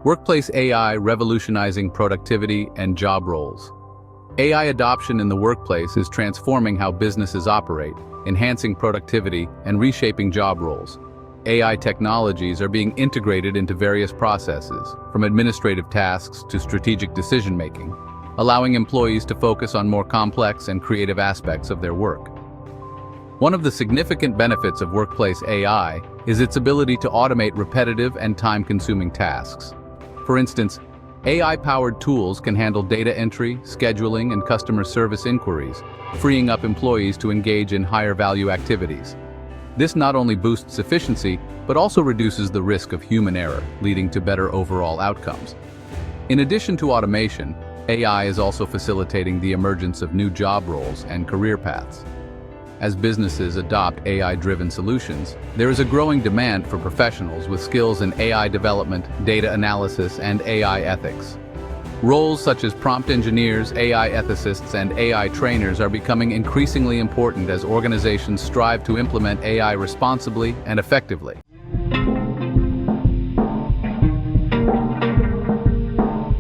Workplace AI revolutionizing productivity and job roles. AI adoption in the workplace is transforming how businesses operate, enhancing productivity and reshaping job roles. AI technologies are being integrated into various processes, from administrative tasks to strategic decision-making, allowing employees to focus on more complex and creative aspects of their work. One of the significant benefits of workplace AI is its ability to automate repetitive and time-consuming tasks. For instance, AI-powered tools can handle data entry, scheduling, and customer service inquiries, freeing up employees to engage in higher-value activities. This not only boosts efficiency, but also reduces the risk of human error, leading to better overall outcomes. In addition to automation, AI is also facilitating the emergence of new job roles and career paths. As businesses adopt AI-driven solutions, there is a growing demand for professionals with skills in AI development, data analysis, and AI ethics. Roles such as prompt engineers, AI ethicists, and AI trainers are becoming increasingly important as organizations strive to implement AI responsibly and effectively.